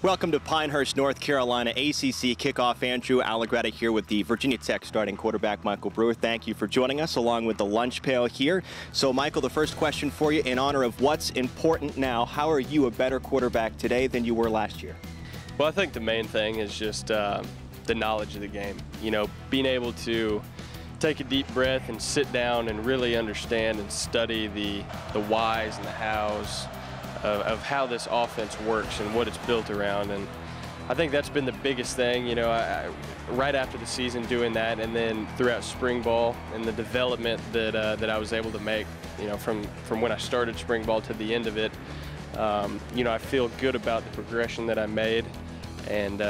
Welcome to Pinehurst, North Carolina, ACC Kickoff. Andrew Allegretta here with the Virginia Tech starting quarterback, Michael Brewer. Thank you for joining us, along with the lunch pail here. So, Michael, the first question for you, in honor of what's important now, how are you a better quarterback today than you were last year? Well, I think the main thing is just the knowledge of the game. You know, being able to take a deep breath and sit down and really understand and study the whys and the hows of how this offense works and what it's built around. And I think that's been the biggest thing, you know, right after the season doing that, and then throughout spring ball and the development that I was able to make, you know, from when I started spring ball to the end of it. You know, I feel good about the progression that I made, and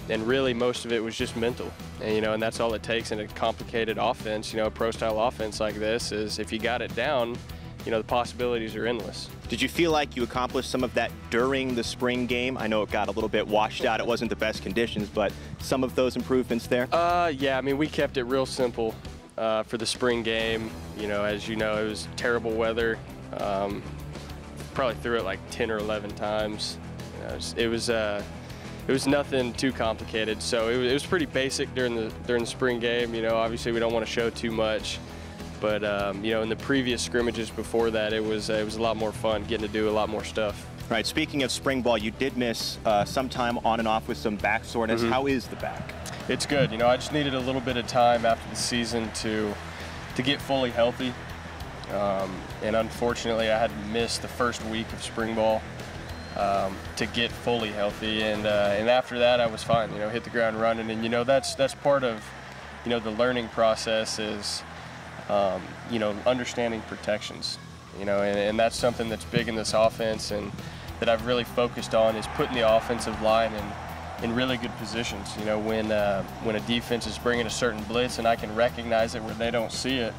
really most of it was just mental. And, you know, and that's all it takes in a complicated offense, you know, a pro-style offense like this, is if you got it down, you know, the possibilities are endless. Did you feel like you accomplished some of that during the spring game? I know it got a little bit washed out. It wasn't the best conditions, but some of those improvements there? Yeah, I mean, we kept it real simple for the spring game. You know, as you know, it was terrible weather. Probably threw it like 10 or 11 times. You know, it was nothing too complicated. So it was pretty basic during the spring game. You know, obviously we don't want to show too much. But, you know, in the previous scrimmages before that, it was a lot more fun, getting to do a lot more stuff. All right, speaking of spring ball, you did miss some time on and off with some back soreness. How is the back? It's good. You know, I just needed a little bit of time after the season to get fully healthy. And unfortunately, I had missed the first week of spring ball to get fully healthy. And after that, I was fine, you know, hit the ground running. And, you know, that's part of, you know, the learning process is, you know, understanding protections, you know, and that's something that's big in this offense, and that I've really focused on, is putting the offensive line in really good positions. You know, when a defense is bringing a certain blitz and I can recognize it where they don't see it,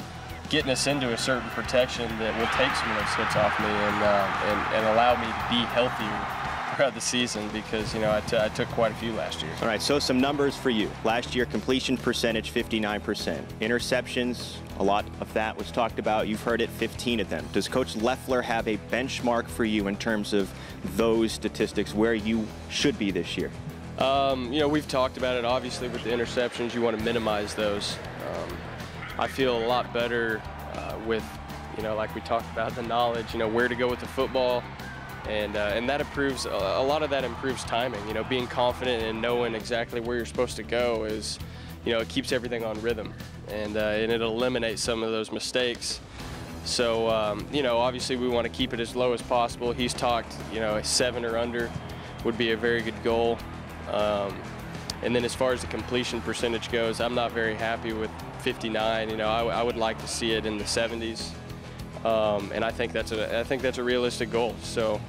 getting us into a certain protection that will take some of those hits off me and allow me to be healthier throughout the season, because, you know, I took quite a few last year. All right, so some numbers for you. Last year, completion percentage 59%. Interceptions, a lot of that was talked about. You've heard it, 15 of them. Does Coach Loeffler have a benchmark for you in terms of those statistics, where you should be this year? You know, we've talked about it. Obviously, with the interceptions, you want to minimize those. I feel a lot better with, you know, like we talked about, the knowledge, you know, where to go with the football. And that improves, a lot of that improves timing. You know, being confident and knowing exactly where you're supposed to go is, you know, it keeps everything on rhythm, and it eliminates some of those mistakes. So, you know, obviously we want to keep it as low as possible. He's talked, you know, a 7 or under would be a very good goal. And then as far as the completion percentage goes, I'm not very happy with 59. You know, I would like to see it in the 70s. And I think that's a realistic goal. So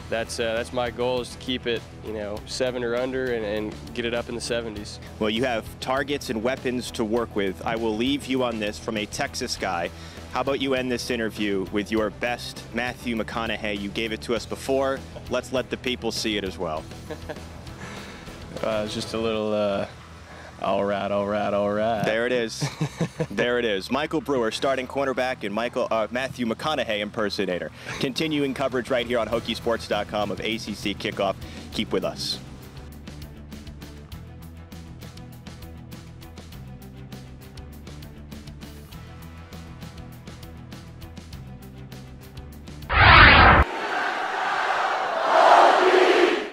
that's my goal, is to keep it, you know, 7 or under, and get it up in the 70s. Well, you have targets and weapons to work with. I will leave you on this from a Texas guy. How about you end this interview with your best Matthew McConaughey? You gave it to us before. Let's let the people see it as well. It's just a little all right, all right, all right. There it is. There it is. Michael Brewer, starting cornerback, and Matthew McConaughey impersonator. Continuing coverage right here on HokieSports.com of ACC Kickoff. Keep with us.